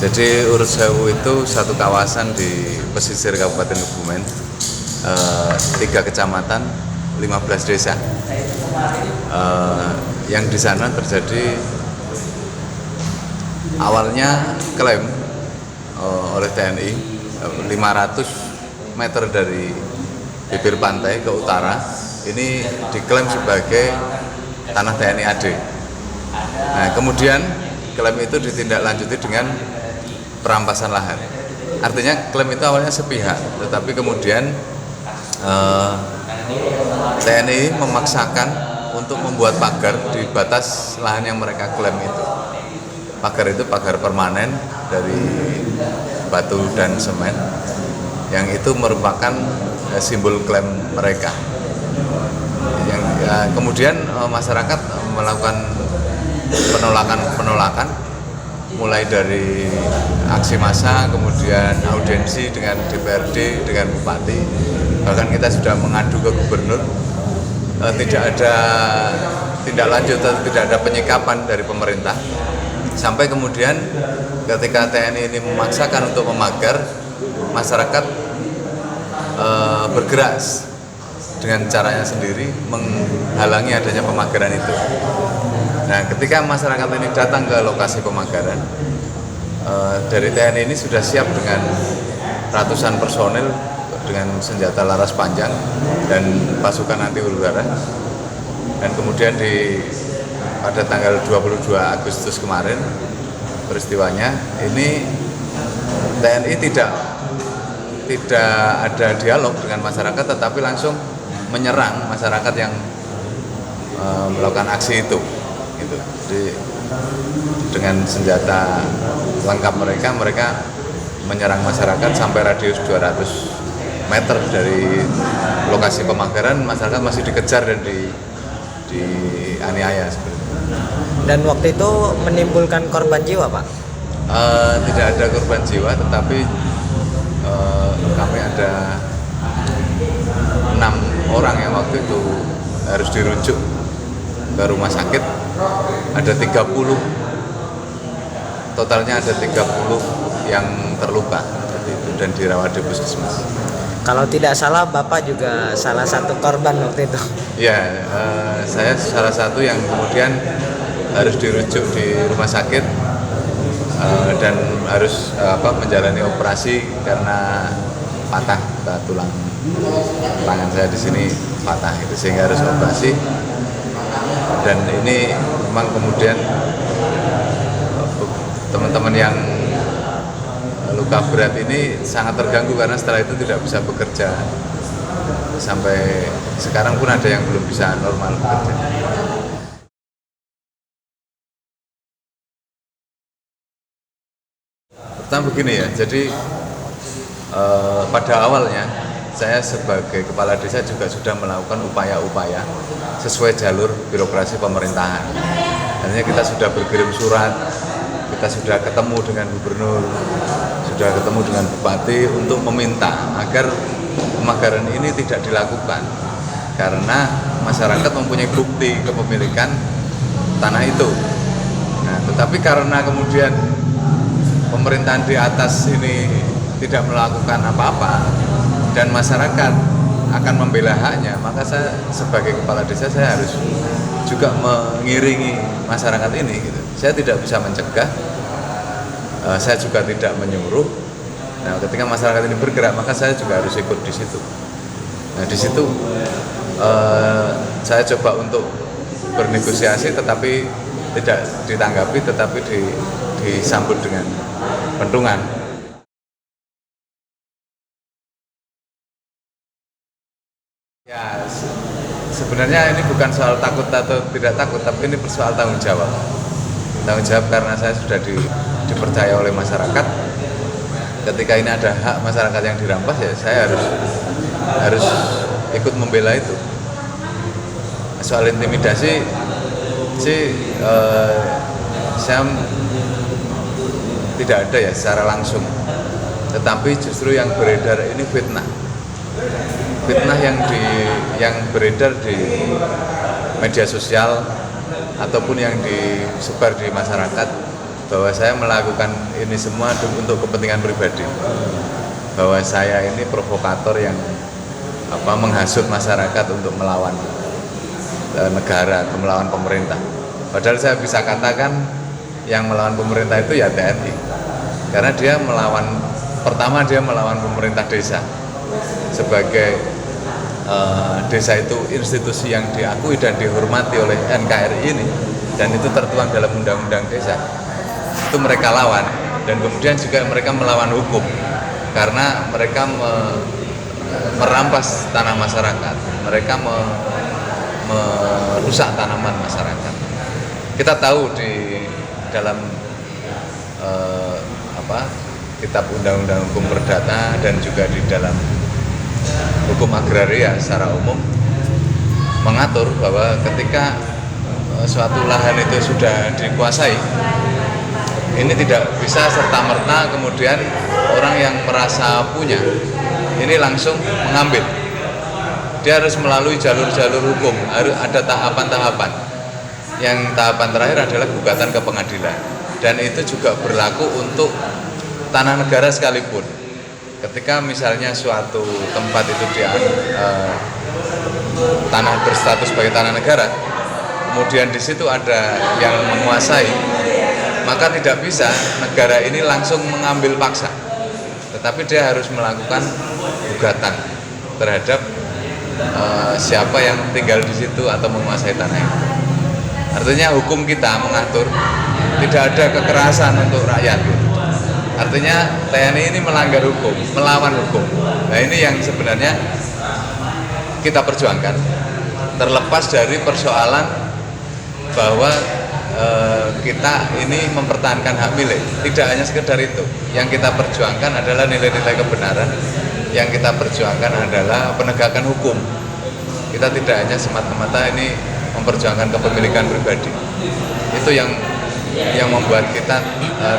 Jadi Urut Sewu itu satu kawasan di pesisir Kabupaten Kebumen, 3 kecamatan, 15 desa. Yang di sana terjadi awalnya klaim oleh TNI 500 meter dari bibir pantai ke utara ini diklaim sebagai tanah TNI AD. Nah, kemudian klaim itu ditindaklanjuti dengan perampasan lahan. Artinya klaim itu awalnya sepihak, tetapi kemudian TNI memaksakan untuk membuat pagar di batas lahan yang mereka klaim itu. Pagar itu pagar permanen dari batu dan semen, yang itu merupakan simbol klaim mereka. Yang kemudian masyarakat melakukan penolakan mulai dari aksi massa, kemudian audiensi dengan DPRD, dengan Bupati, bahkan kita sudah mengadu ke Gubernur. Tidak ada tindak lanjut atau tidak ada penyikapan dari pemerintah, sampai kemudian ketika TNI ini memaksakan untuk memagar, masyarakat bergerak dengan caranya sendiri menghalangi adanya pemagaran itu. Nah, ketika masyarakat ini datang ke lokasi pemagaran, dari TNI ini sudah siap dengan ratusan personil dengan senjata laras panjang dan pasukan anti udara. Dan kemudian pada tanggal 22 Agustus kemarin peristiwanya ini, TNI tidak ada dialog dengan masyarakat, tetapi langsung menyerang masyarakat yang melakukan aksi itu. Jadi dengan senjata lengkap mereka menyerang masyarakat sampai radius 200 meter dari lokasi pemagaran. Masyarakat masih dikejar dan dianiaya seperti itu. Dan waktu itu menimbulkan korban jiwa, Pak? Tidak ada korban jiwa, tetapi kami ada 6 orang yang waktu itu harus dirujuk ke rumah sakit. Ada 30, totalnya ada 30 yang terluka dan dirawat di puskesmas. Kalau tidak salah, Bapak juga salah satu korban waktu itu. Ya, saya salah satu yang kemudian harus dirujuk di rumah sakit dan harus menjalani operasi karena patah tulang tangan saya di sini patah, itu sehingga harus operasi. Dan ini memang kemudian teman-teman yang luka berat ini sangat terganggu karena setelah itu tidak bisa bekerja. Sampai sekarang pun ada yang belum bisa normal bekerja. Pertama begini ya, jadi pada awalnya saya sebagai kepala desa juga sudah melakukan upaya-upaya sesuai jalur birokrasi pemerintahan. Artinya kita sudah berkirim surat, kita sudah ketemu dengan gubernur, sudah ketemu dengan bupati untuk meminta agar pemagaran ini tidak dilakukan karena masyarakat mempunyai bukti kepemilikan tanah itu. Nah, tetapi karena kemudian pemerintahan di atas ini tidak melakukan apa-apa dan masyarakat akan membela haknya, maka saya sebagai kepala desa saya harus juga mengiringi masyarakat ini gitu. Saya tidak bisa mencegah, saya juga tidak menyuruh. Nah, ketika masyarakat ini bergerak, maka saya juga harus ikut di situ. Nah, di situ saya coba untuk bernegosiasi, tetapi tidak ditanggapi, tetapi disambut dengan pentungan. Ya, sebenarnya ini bukan soal takut atau tidak takut, tapi ini soal tanggung jawab. Tanggung jawab karena saya sudah dipercaya oleh masyarakat. Ketika ini ada hak masyarakat yang dirampas, ya saya harus ikut membela itu. Soal intimidasi saya tidak ada ya secara langsung, tetapi justru yang beredar ini fitnah yang beredar di media sosial ataupun yang disebar di masyarakat bahwa saya melakukan ini semua untuk kepentingan pribadi, bahwa saya ini provokator yang menghasut masyarakat untuk melawan negara, melawan pemerintah. Padahal saya bisa katakan yang melawan pemerintah itu ya TNI, karena dia pertama dia melawan pemerintah desa sebagai desa itu institusi yang diakui dan dihormati oleh NKRI ini, dan itu tertuang dalam undang-undang desa. Itu mereka lawan, dan kemudian juga mereka melawan hukum karena mereka merampas tanah masyarakat, mereka merusak tanaman masyarakat. Kita tahu di dalam kitab undang-undang hukum perdata dan juga di dalam hukum agraria secara umum mengatur bahwa ketika suatu lahan itu sudah dikuasai, ini tidak bisa serta-merta kemudian orang yang merasa punya ini langsung mengambil. Dia harus melalui jalur-jalur hukum, harus ada tahapan-tahapan. Yang tahapan terakhir adalah gugatan ke pengadilan, dan itu juga berlaku untuk tanah negara sekalipun. Ketika misalnya suatu tempat itu tanah berstatus sebagai tanah negara, kemudian di situ ada yang menguasai, maka tidak bisa negara ini langsung mengambil paksa, tetapi dia harus melakukan gugatan terhadap siapa yang tinggal di situ atau menguasai tanah itu. Artinya hukum kita mengatur tidak ada kekerasan untuk rakyat. Artinya TNI ini melanggar hukum, melawan hukum. Nah, ini yang sebenarnya kita perjuangkan, terlepas dari persoalan bahwa kita ini mempertahankan hak milik. Tidak hanya sekedar itu. Yang kita perjuangkan adalah nilai-nilai kebenaran. Yang kita perjuangkan adalah penegakan hukum. Kita tidak hanya semata-mata ini memperjuangkan kepemilikan pribadi. Itu yang membuat kita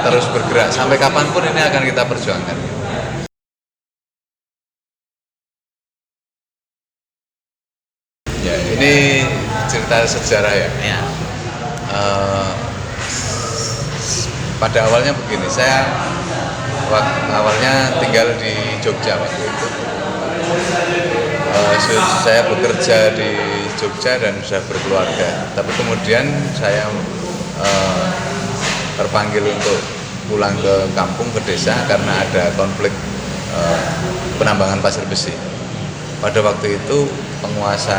terus bergerak sampai kapanpun ini akan kita perjuangkan. Ya, ini cerita sejarah ya. Pada awalnya begini, saya awalnya tinggal di Jogja waktu itu. Saya bekerja di Jogja dan sudah berkeluarga. Tapi kemudian saya terpanggil untuk pulang ke kampung, ke desa karena ada konflik penambangan pasir besi. Pada waktu itu penguasa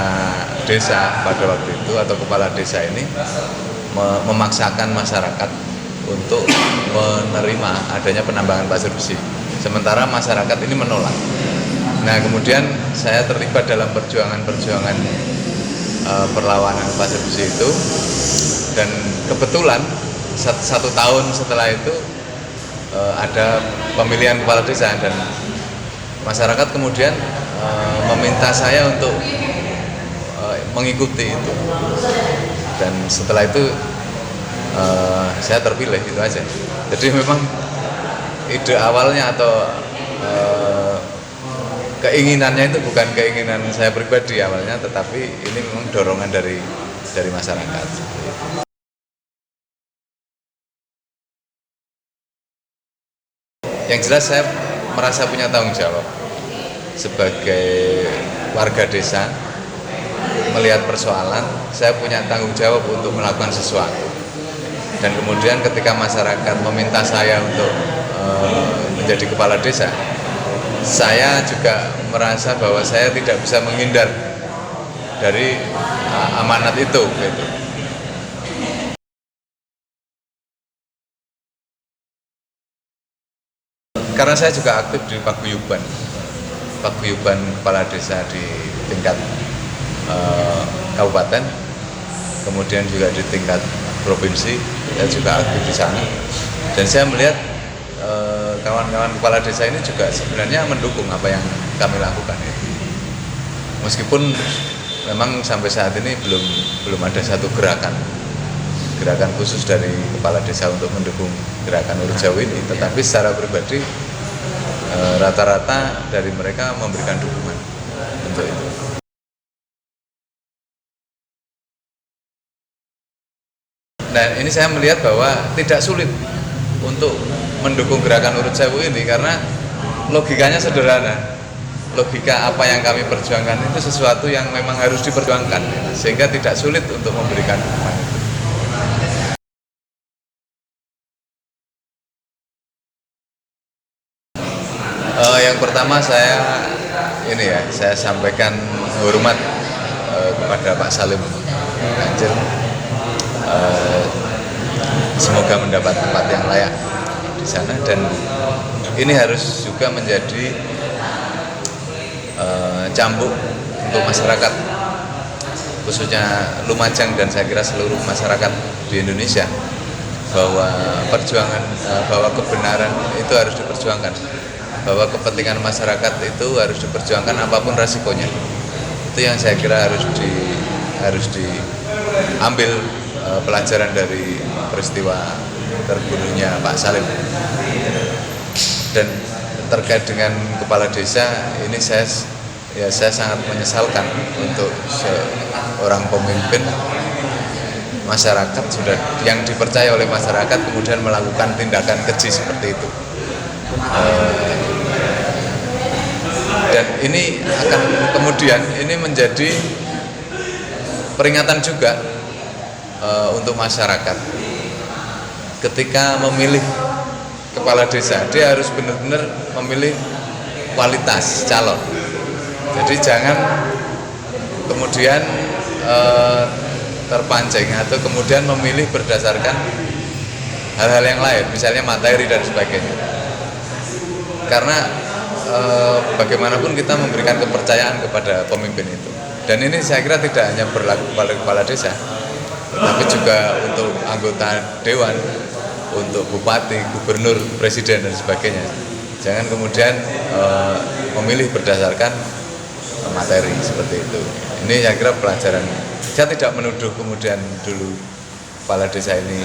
desa pada waktu itu atau kepala desa ini memaksakan masyarakat untuk menerima adanya penambangan pasir besi. Sementara masyarakat ini menolak. Nah, kemudian saya terlibat dalam perjuangan-perjuangan perlawanan pasir besi itu, dan kebetulan satu tahun setelah itu ada pemilihan kepala desa, dan masyarakat kemudian meminta saya untuk mengikuti itu, dan setelah itu saya terpilih, itu aja. Jadi memang ide awalnya atau keinginannya itu bukan keinginan saya pribadi awalnya, tetapi ini memang dorongan dari masyarakat. Yang jelas saya merasa punya tanggung jawab sebagai warga desa, melihat persoalan, saya punya tanggung jawab untuk melakukan sesuatu. Dan kemudian ketika masyarakat meminta saya untuk menjadi kepala desa, saya juga merasa bahwa saya tidak bisa menghindar dari amanat itu, gitu. Karena saya juga aktif di paguyuban kepala desa di tingkat kabupaten, kemudian juga di tingkat provinsi, saya juga aktif di sana. Dan saya melihat kawan-kawan kepala desa ini juga sebenarnya mendukung apa yang kami lakukan itu. Meskipun memang sampai saat ini belum ada satu gerakan khusus dari kepala desa untuk mendukung gerakan Urut Jawa ini, tetapi secara pribadi rata-rata dari mereka memberikan dukungan untuk itu. Nah, ini saya melihat bahwa tidak sulit untuk mendukung gerakan Urut Sewu ini karena logikanya sederhana. Logika apa yang kami perjuangkan itu sesuatu yang memang harus diperjuangkan, sehingga tidak sulit untuk memberikan dukungan itu. Yang pertama saya sampaikan hormat kepada Pak Salim Ganjil. Semoga mendapat tempat yang layak di sana, dan ini harus juga menjadi cambuk untuk masyarakat, khususnya Lumajang dan saya kira seluruh masyarakat di Indonesia, bahwa bahwa kebenaran itu harus diperjuangkan, bahwa kepentingan masyarakat itu harus diperjuangkan apapun resikonya. Itu yang saya kira harus diambil pelajaran dari peristiwa terbunuhnya Pak Salim. Dan terkait dengan kepala desa ini saya sangat menyesalkan untuk seorang pemimpin masyarakat yang dipercaya oleh masyarakat kemudian melakukan tindakan keji seperti itu. Dan ini akan kemudian menjadi peringatan juga untuk masyarakat ketika memilih kepala desa. Dia harus benar-benar memilih kualitas calon. Jadi jangan kemudian terpancing atau kemudian memilih berdasarkan hal-hal yang lain, misalnya materi dan sebagainya. Karena bagaimanapun kita memberikan kepercayaan kepada pemimpin itu. Dan ini saya kira tidak hanya berlaku pada kepala desa, tetapi juga untuk anggota dewan, untuk bupati, gubernur, presiden dan sebagainya. Jangan kemudian memilih berdasarkan materi seperti itu. Ini saya kira pelajaran. Saya tidak menuduh kemudian dulu kepala desa ini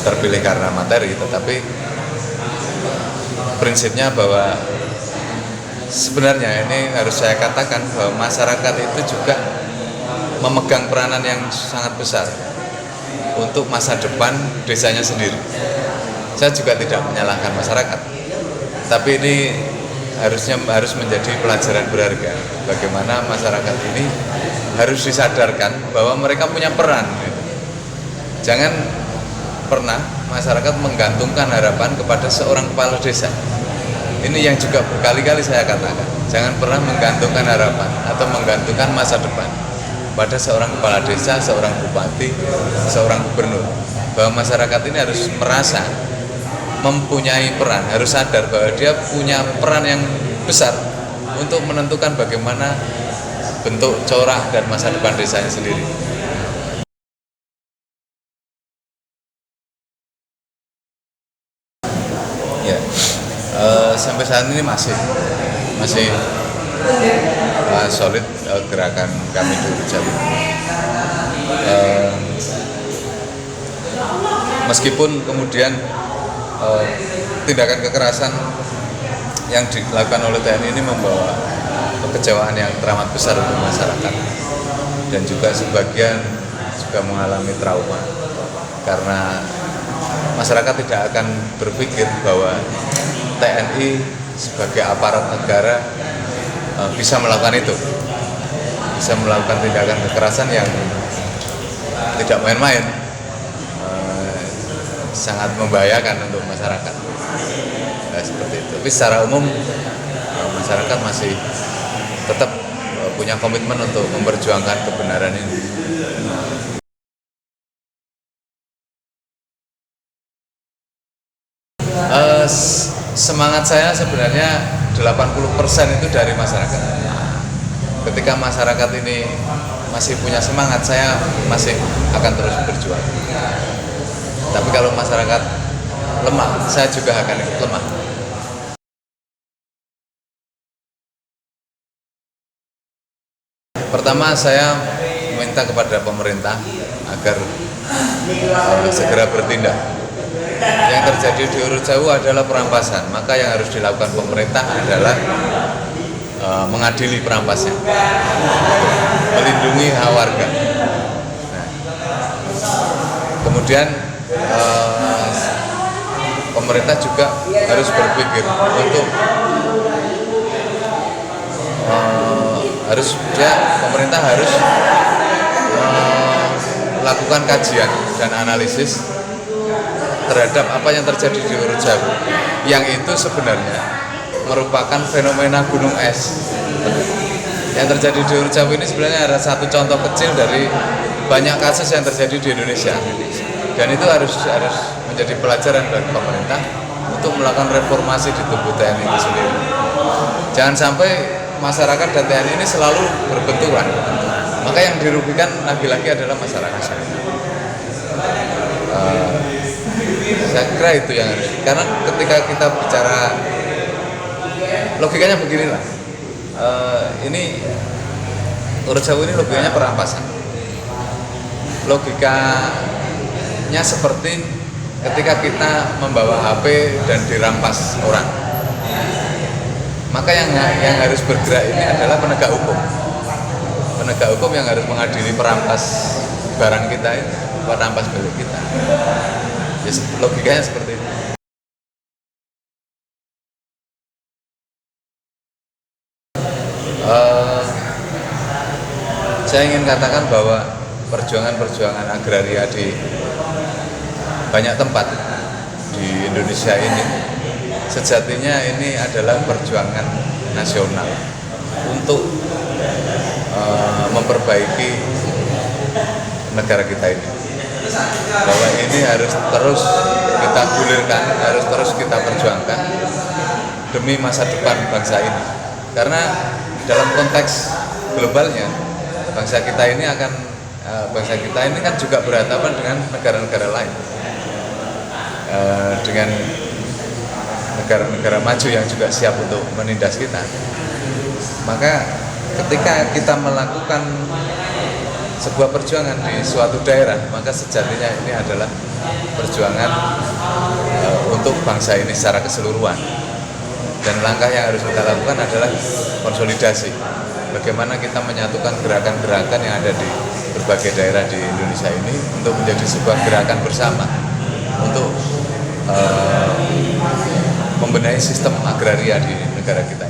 terpilih karena materi, tetapi prinsipnya bahwa sebenarnya ini harus saya katakan bahwa masyarakat itu juga memegang peranan yang sangat besar untuk masa depan desanya sendiri. Saya juga tidak menyalahkan masyarakat, tapi ini harus menjadi pelajaran berharga bagaimana masyarakat ini harus disadarkan bahwa mereka punya peran. Jangan pernah masyarakat menggantungkan harapan kepada seorang kepala desa. Ini yang juga berkali-kali saya katakan, jangan pernah menggantungkan harapan atau menggantungkan masa depan pada seorang kepala desa, seorang bupati, seorang gubernur. Bahwa masyarakat ini harus merasa mempunyai peran, harus sadar bahwa dia punya peran yang besar untuk menentukan bagaimana bentuk corak dan masa depan desanya sendiri. Ya, sampai saat ini masih solid gerakan kami di Urut Sewu. Meskipun kemudian tindakan kekerasan yang dilakukan oleh TNI ini membawa kekecewaan yang teramat besar untuk masyarakat, dan juga sebagian juga mengalami trauma karena masyarakat tidak akan berpikir bahwa TNI sebagai aparat negara bisa melakukan itu, bisa melakukan tindakan kekerasan yang tidak main-main, sangat membahayakan untuk masyarakat. Seperti itu. Tapi secara umum masyarakat masih tetap punya komitmen untuk memperjuangkan kebenaran ini. Semangat saya sebenarnya 80% itu dari masyarakat. Ketika masyarakat ini masih punya semangat, saya masih akan terus berjuang. Tapi kalau masyarakat lemah, saya juga akan ikut lemah. Pertama, saya meminta kepada pemerintah agar segera bertindak. Yang terjadi di Urut Sewu adalah perampasan, maka yang harus dilakukan pemerintah adalah mengadili perampasnya, melindungi hak warga. Nah, kemudian eh, pemerintah juga harus berpikir untuk pemerintah harus melakukan kajian dan analisis terhadap apa yang terjadi di Urut Jawu, yang itu sebenarnya merupakan fenomena gunung es. Yang terjadi di Urut Jawu ini sebenarnya ada satu contoh kecil dari banyak kasus yang terjadi di Indonesia, dan itu harus menjadi pelajaran bagi pemerintah untuk melakukan reformasi di tubuh TNI itu sendiri. Jangan sampai masyarakat dan TNI ini selalu berbenturan, maka yang dirugikan lagi-lagi adalah masyarakat. Saya kira itu yang harus, karena ketika kita bicara logikanya beginilah, ini Urut Jawu ini logikanya perampasan. Logikanya seperti ketika kita membawa HP dan dirampas orang, maka yang harus bergerak ini adalah penegak hukum. Penegak hukum yang harus mengadili perampas barang kita ini, perampas milik kita. Ya, logikanya seperti itu. Saya ingin katakan bahwa perjuangan-perjuangan agraria di banyak tempat di Indonesia ini sejatinya ini adalah perjuangan nasional untuk memperbaiki negara kita ini. Bahwa ini harus terus kita gulirkan, harus terus kita perjuangkan demi masa depan bangsa ini. Karena dalam konteks globalnya bangsa kita ini kan juga berhadapan dengan negara-negara lain, dengan negara-negara maju yang juga siap untuk menindas kita. Maka ketika kita melakukan sebuah perjuangan di suatu daerah, maka sejatinya ini adalah perjuangan untuk bangsa ini secara keseluruhan. Dan langkah yang harus kita lakukan adalah konsolidasi. Bagaimana kita menyatukan gerakan-gerakan yang ada di berbagai daerah di Indonesia ini untuk menjadi sebuah gerakan bersama untuk membenahi sistem agraria di negara kita.